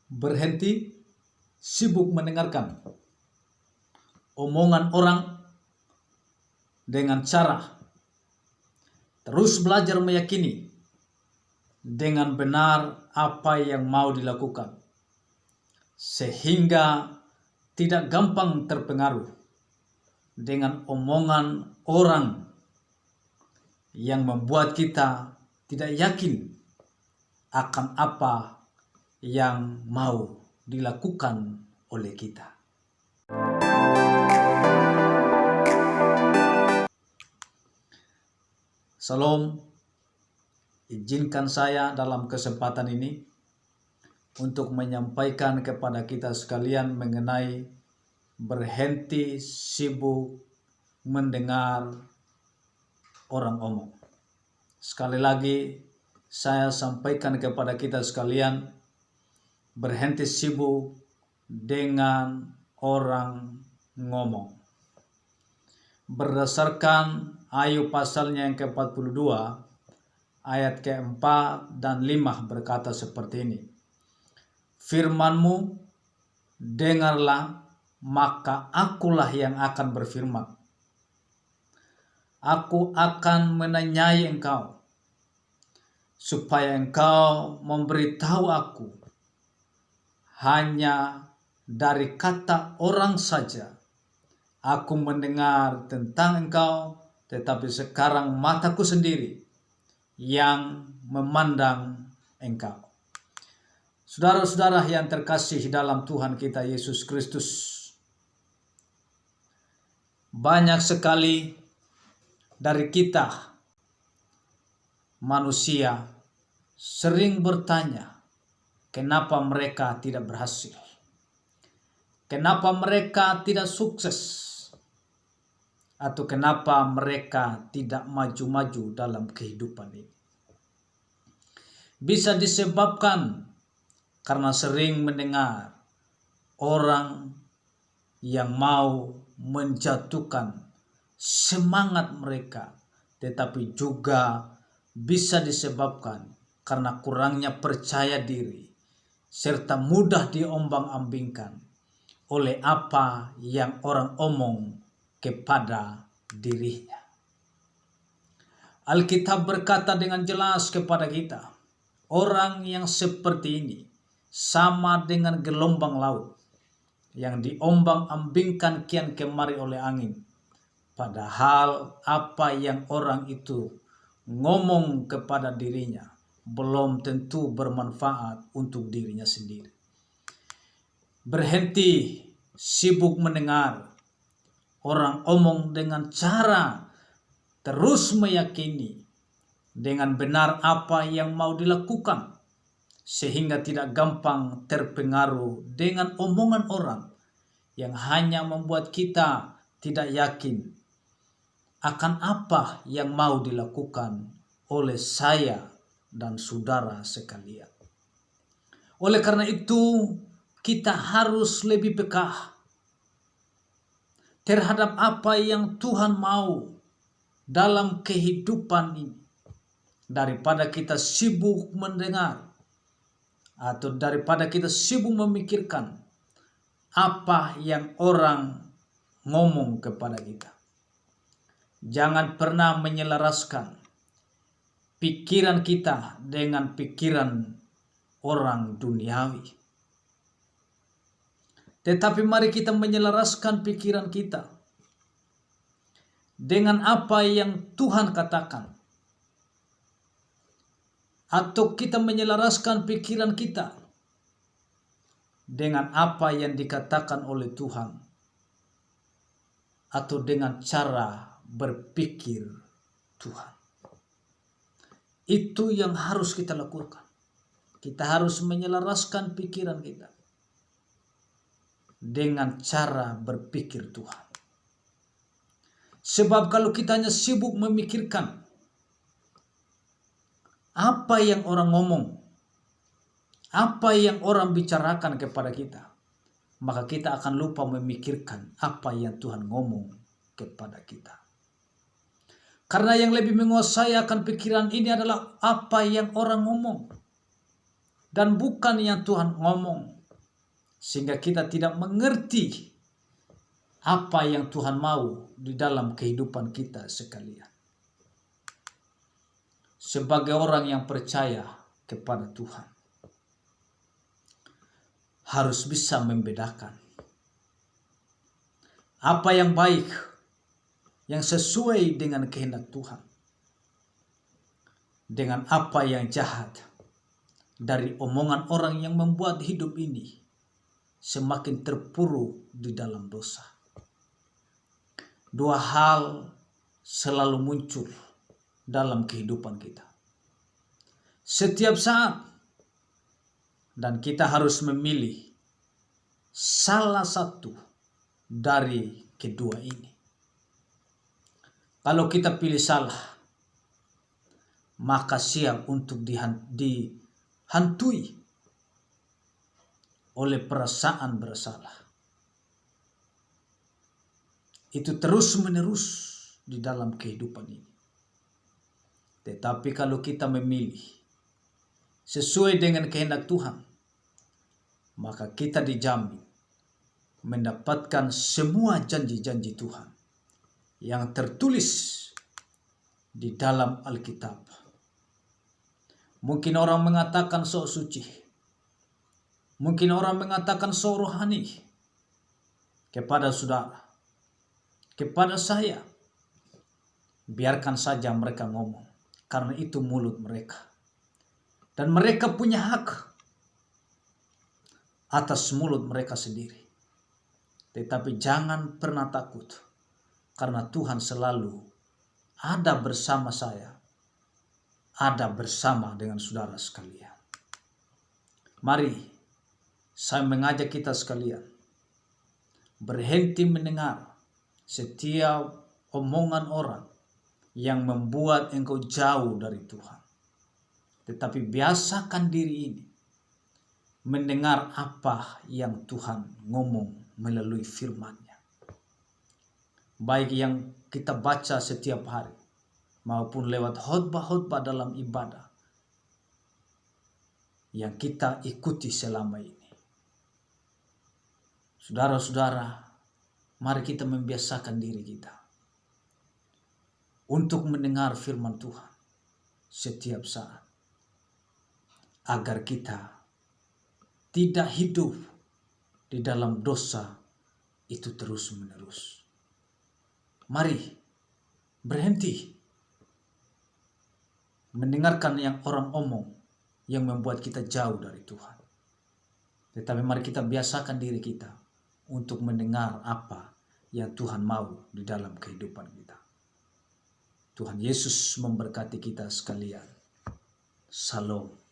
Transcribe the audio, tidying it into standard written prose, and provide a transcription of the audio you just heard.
Berhenti sibuk mendengarkan omongan orang dengan cara terus belajar meyakini dengan benar apa yang mau dilakukan, sehingga tidak gampang terpengaruh dengan omongan orang yang membuat kita tidak yakin akan apa yang mau dilakukan oleh kita. Salam, izinkan saya dalam kesempatan ini untuk menyampaikan kepada kita sekalian mengenai berhenti sibuk mendengar orang omong. Sekali lagi saya sampaikan kepada kita sekalian, berhenti sibuk dengan orang ngomong. Berdasarkan Ayub pasalnya yang ke-42 ayat ke-4 dan 5 berkata seperti ini. Firman-Mu dengarlah, maka akulah yang akan berfirman. Aku akan menanyai Engkau, supaya Engkau memberitahu aku. Hanya dari kata orang saja aku mendengar tentang Engkau, tetapi sekarang mataku sendiri yang memandang Engkau. Saudara-saudara yang terkasih dalam Tuhan kita Yesus Kristus, banyak sekali dari kita manusia sering bertanya, kenapa mereka tidak berhasil? Kenapa mereka tidak sukses? Atau kenapa mereka tidak maju-maju dalam kehidupan ini? Bisa disebabkan karena sering mendengar orang yang mau menjatuhkan semangat mereka, tetapi juga bisa disebabkan karena kurangnya percaya diri serta mudah diombang-ambingkan oleh apa yang orang omong kepada dirinya. Alkitab berkata dengan jelas kepada kita, orang yang seperti ini sama dengan gelombang laut yang diombang-ambingkan kian kemari oleh angin. Padahal apa yang orang itu ngomong kepada dirinya belum tentu bermanfaat untuk dirinya sendiri. Berhenti sibuk mendengar orang omong dengan cara terus meyakini dengan benar apa yang mau dilakukan, sehingga tidak gampang terpengaruh dengan omongan orang yang hanya membuat kita tidak yakin akan apa yang mau dilakukan oleh saya dan saudara sekalian. Oleh karena itu, kita harus lebih peka terhadap apa yang Tuhan mau dalam kehidupan ini, daripada kita sibuk mendengar atau daripada kita sibuk memikirkan apa yang orang ngomong kepada kita. Jangan pernah menyelaraskan pikiran kita dengan pikiran orang duniawi. Tetapi mari kita menyelaraskan pikiran kita dengan apa yang Tuhan katakan. Atau kita menyelaraskan pikiran kita dengan apa yang dikatakan oleh Tuhan. Atau dengan cara berpikir Tuhan. Itu yang harus kita lakukan. Kita harus menyelaraskan pikiran kita dengan cara berpikir Tuhan. Sebab kalau kita hanya sibuk memikirkan apa yang orang ngomong, apa yang orang bicarakan kepada kita, maka kita akan lupa memikirkan apa yang Tuhan ngomong kepada kita. Karena yang lebih menguasai akan pikiran ini adalah apa yang orang ngomong, dan bukan yang Tuhan ngomong. sehingga kita tidak mengerti apa yang Tuhan mau di dalam kehidupan kita sekalian. Sebagai orang yang percaya kepada Tuhan, harus bisa membedakan apa yang baik, yang sesuai dengan kehendak Tuhan, dengan apa yang jahat dari omongan orang yang membuat hidup ini semakin terpuruk di dalam dosa. Dua hal selalu muncul dalam kehidupan kita setiap saat, dan kita harus memilih salah satu dari kedua ini. Kalau kita pilih salah, maka siap untuk dihantui oleh perasaan bersalah. Itu terus-menerus di dalam kehidupan ini. Tetapi kalau kita memilih sesuai dengan kehendak Tuhan, maka kita dijamin mendapatkan semua janji-janji Tuhan yang tertulis di dalam Alkitab. Mungkin orang mengatakan sok suci, mungkin orang mengatakan sok rohani kepada saudara, kepada saya. Biarkan saja mereka ngomong, karena itu mulut mereka. Dan mereka punya hak atas mulut mereka sendiri. Tetapi jangan pernah takut, karena Tuhan selalu ada bersama saya, ada bersama dengan saudara sekalian. Mari saya mengajak kita sekalian berhenti mendengar setiap omongan orang yang membuat engkau jauh dari Tuhan. Tetapi biasakan diri ini mendengar apa yang Tuhan ngomong melalui firman-Nya. Baik yang kita baca setiap hari maupun lewat khotbah-khotbah dalam ibadah yang kita ikuti selama ini. Saudara-saudara, mari kita membiasakan diri kita untuk mendengar firman Tuhan setiap saat, agar kita tidak hidup di dalam dosa itu terus-menerus. Mari berhenti mendengarkan yang orang omong yang membuat kita jauh dari Tuhan. Tetapi mari kita biasakan diri kita untuk mendengar apa yang Tuhan mau di dalam kehidupan kita. Tuhan Yesus memberkati kita sekalian. Shalom.